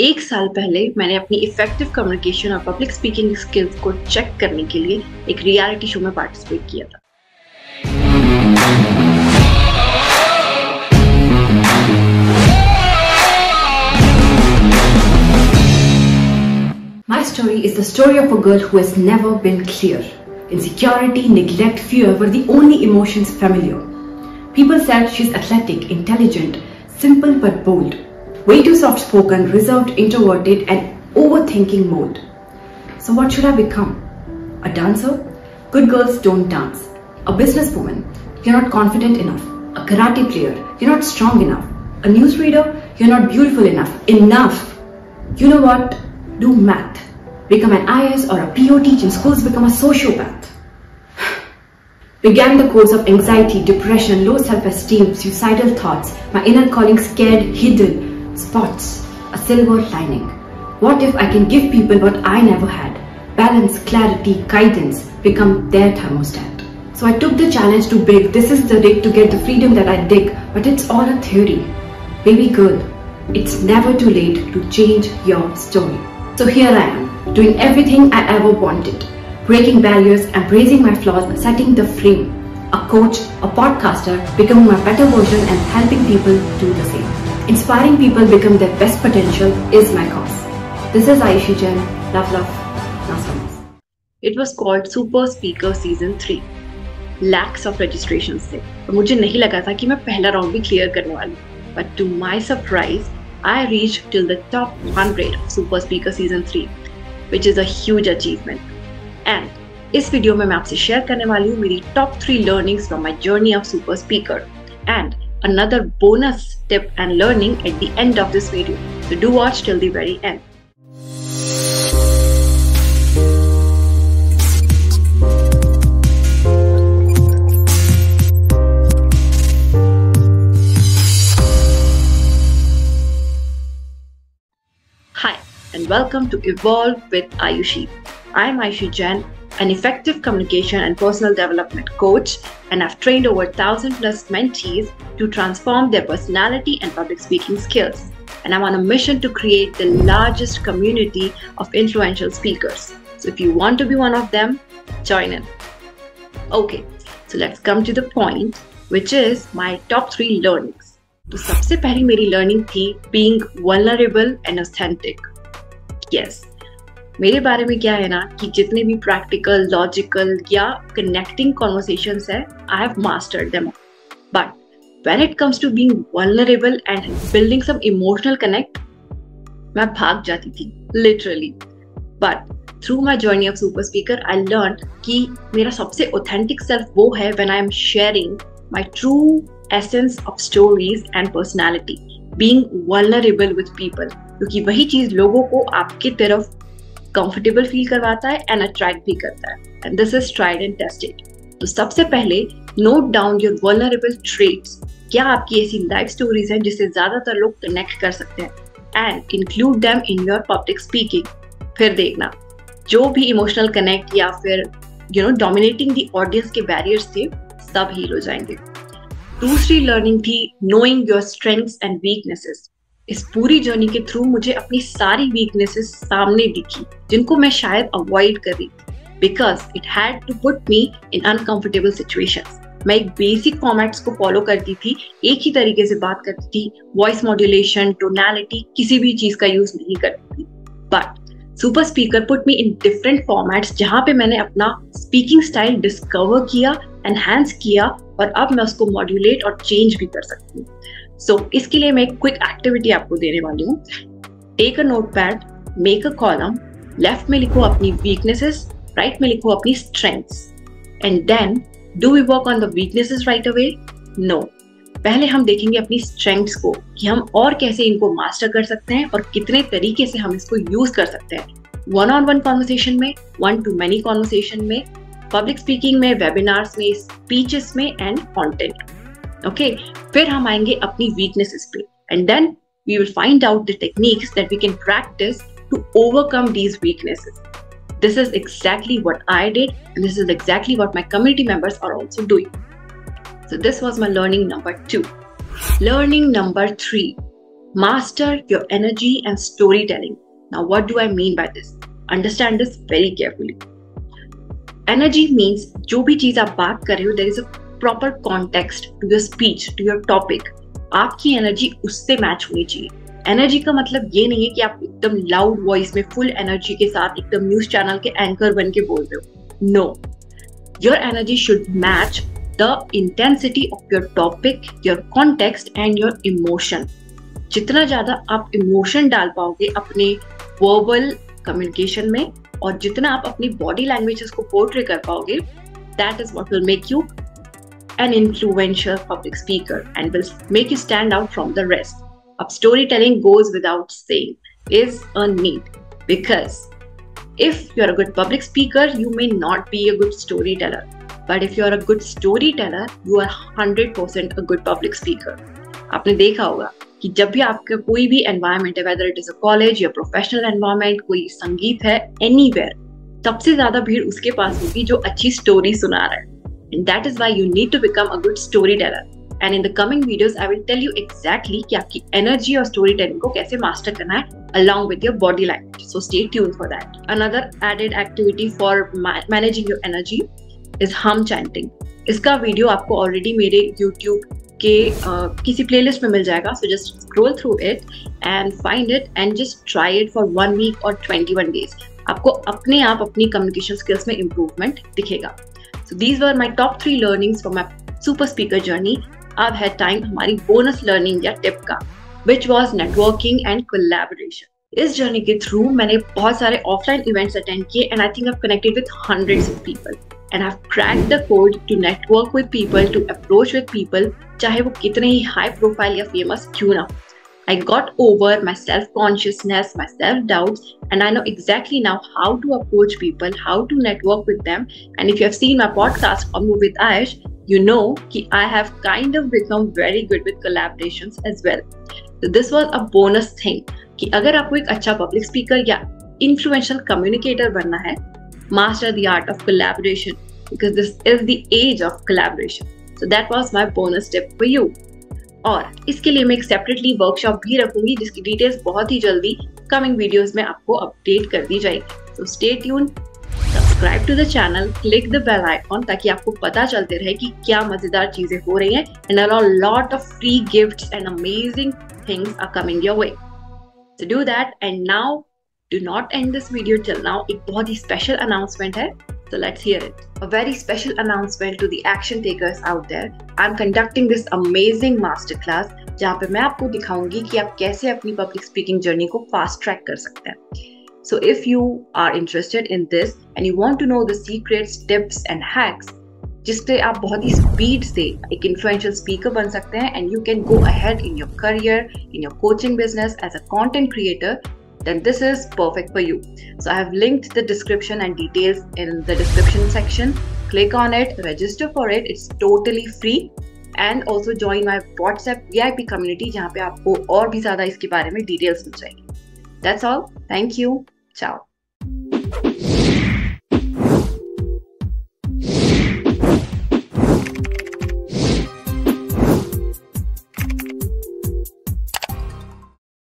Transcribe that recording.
1 साल पहले मैंने अपनी इफेक्टिव कम्युनिकेशन और पब्लिक स्पीकिंग स्किल्स को चेक करने के लिए एक रियलिटी शो में पार्टिसिपेट किया था। My story is the story of a girl who has never been clear. Insecurity, neglect, fear were the only emotions familiar. People said she's athletic, intelligent, simple but bold. Way too soft-spoken, reserved, introverted and overthinking mold. So what should I become? A dancer? Good girls don't dance. A businesswoman? You're not confident enough. A karate player? You're not strong enough. A newsreader? You're not beautiful enough. Enough! You know what? Do math. Become an IAS or a PO teach in schools, become a sociopath. Began the course of anxiety, depression, low self-esteem, suicidal thoughts, my inner calling scared, hidden, spots, a silver lining. What if I can give people what I never had? Balance, clarity, guidance, become their thermostat. So I took the challenge to big. This is the rig to get the freedom that I dig, but it's all a theory. Baby girl, it's never too late to change your story. So here I am, doing everything I ever wanted. Breaking barriers, embracing my flaws, setting the frame. A coach, a podcaster, becoming my better version and helping people do the same. Inspiring people become their best potential is my cause. This is Ayushi Jain. Love, love. Namaste. It was called Super Speaker Season 3. Lakhs of registrations थे और मुझे नहीं लगा था कि मैं पहला round भी क्लियर करने वाली हूँ. But to my surprise, I reached till the top 100 of Super Speaker Season 3, which is a huge achievement. And इस वीडियो में मैं आपसे शेयर करने वाली हूँ मेरी top 3 learnings from my journey of super speaker and another bonus tip and learning at the end of this video. So do watch till the very end. Hi and welcome to Evolve with Ayushi. I'm Ayushi Jain, an effective communication and personal development coach, and I've trained over 1,000 plus mentees to transform their personality and public speaking skills. And I'm on a mission to create the largest community of influential speakers. So if you want to be one of them, join in. Okay, so let's come to the point, which is my top 3 learnings. तो सबसे पहली मेरी learning थी being vulnerable and authentic. Yes. मेरे बारे में क्या है ना कि जितने भी प्रैक्टिकल, लॉजिकल या कनेक्टिंग कॉन्वर्सेशंस है, I have mastered them. But when it comes to being vulnerable and building some emotional connect, मैं भाग जाती थी literally. But through my journey of super speaker I learn कि मेरा सबसे ऑथेंटिक सेल्फ वो है when I am sharing my true essence of stories and personality, being vulnerable with people, क्योंकि वही चीज लोगों को आपकी तरफ कंफर्टेबल फील करवाता है एंड अट्रैक्ट भी करता है. And this is tried and tested. तो सबसे पहले note down your vulnerable traits. क्या आपकी ऐसी लाइफ स्टोरीज हैं जिससे ज्यादातर लोग कनेक्ट कर सकते हैं and include them in your public speaking. फिर देखना जो भी इमोशनल कनेक्ट या फिर डोमिनेटिंग द ऑडियंस के बैरियर्स थे, सब हील हो जाएंगे. दूसरी लर्निंग थी knowing your strengths and weaknesses. इस पूरी जर्नी के थ्रू मुझे अपनी सारी वीकनेसेस सामने दिखी जिनको मैं शायद अवॉइड कर रही थी, because it had to put me in uncomfortable situations. मैं एक बेसिक फॉर्मेट्स को फॉलो करती थी, एक ही तरीके से बात करती थी, वॉइस मॉड्यूलेशन, टोनैलिटी, किसी भी चीज का यूज नहीं करती थी. But super speaker put me in different formats जहां पे मैंने अपना स्पीकिंग स्टाइल डिस्कवर किया, एनहांस किया, और अब मैं उसको मॉड्यूलेट और चेंज भी कर सकती हूँ. सो इसके लिए मैं एक क्विक एक्टिविटी आपको देने वाली हूँ. Take a notepad, make a column, left में लिखो अपनी वीकनेसेस, राइट में लिखो अपनी strengths, and then do we work on the weaknesses right away? No. पहले हम देखेंगे अपनी स्ट्रेंथ्स को कि हम और कैसे इनको मास्टर कर सकते हैं और कितने तरीके से हम इसको यूज कर सकते हैं. 1-on-1 कॉन्वर्सेशन में, 1-to-many कॉन्वर्सेशन में, पब्लिक स्पीकिंग में, वेबिनार्स में, स्पीचेस में एंड कॉन्टेंट. ओके, फिर हम आएंगे अपनी वीकनेसेस पे and then we will find out the techniques that we can practise to overcome these weaknesses. This is exactly what I did and this is exactly what my community members are also doing. So this was my learning number 2. Learning number 3. Master your energy and storytelling. Now, what do I mean by this? Understand this very carefully. Energy means जो भी चीज आप बात कर रहे हो, there is a proper context to your speech, to your topic. आपकी energy उससे मैच होनी चाहिए. एनर्जी का मतलब ये नहीं है कि आप एकदम लाउड वॉइस में फुल एनर्जी के साथ एकदम न्यूज चैनल के एंकर बन के बोल रहे हो. No, your energy should match the intensity of your topic, your context and your emotion. जितना ज्यादा आप इमोशन डाल पाओगे अपने वर्बल कम्युनिकेशन में और जितना आप अपनी बॉडी लैंग्वेजेस को पोर्ट्रे कर पाओगे, that is what will make you an influential public speaker and will make you stand out from the rest. Up storytelling goes without saying is a need, because if you're a good public speaker, you may not be a good storyteller. But if you're a good storyteller, you are 100% a good public speaker. आपने देखा होगा कि जब भी आपका कोई भी environment है, whether it is a college या professional environment, कोई संगीत है, anywhere, सबसे ज्यादा भीड़ उसके पास होगी जो अच्छी स्टोरी सुना रहा है. And that is why you need to become a good storyteller. And in the coming videos, I will tell you exactly कि आपकी energy और storytelling को कैसे master करना है along with your body language. So stay tuned for that. Another added activity for managing your energy is hum chanting. इसका video आपको already मेरे YouTube के किसी playlist में मिल जाएगा. So just scroll through it and find it and just try it for 1 week or 21 days. आपको अपने आप अपनी communication skills में improvement दिखेगा. So these were my top 3 learnings from my super speaker journey. अब है टाइम हमारी bonus learning या टिप का, which was networking and collaboration. इस जर्नी के थ्रू मैंने बहुत सारे ऑफलाइन इवेंट्स अटेंड किए and I think I've connected with hundreds of people and I've cracked the code to network with people, to approach with people, चाहे वो कितने ही high profile या फेमस क्यों ना. I got over my self-consciousness, my self-doubts, and I know exactly now how to approach people, how to network with them. And if you have seen my podcast, Move with Ayush, you know that I have kind of become very good with collaborations as well. So this was a bonus thing कि अगर आपको एक अच्छा public speaker या influential communicator बनना है, master the art of collaboration, because this is the age of collaboration. So that was my bonus tip for you. और इसके लिए मैं एक सेपरेटली वर्कशॉप भी रखूंगी जिसकी डिटेल्स बहुत ही जल्दी कमिंग वीडियोस में आपको अपडेट कर दी जाएगी. So stay tune, subscribe to the channel, click the bell icon ताकि आपको पता चलते रहे कि क्या मजेदार चीजें हो रही हैं and a lot of free gifts and amazing things are coming your way. So do that and now do not end this video till now. एक बहुत ही स्पेशल अनाउंसमेंट है. So let's hear it. A very special announcement to the action takers out there. I'm conducting this amazing masterclass जहाँ पे मैं आपको दिखाऊंगी कि आप कैसे अपनी public speaking journey को fast track कर सकते हैं. So if you are interested in this and you want to know the secrets, tips and hacks जिससे आप बहुत ही speed से एक influential speaker बन सकते हैं and you can go ahead in your career, in your coaching business as a content creator, then this is perfect for you. So I have linked the description and details in the description section. Click on it, register for it. It's totally free. And also join my WhatsApp VIP community जहाँ पे आपको और भी ज़्यादा इसके बारे में details मिल जाएंगी. That's all. Thank you. Ciao.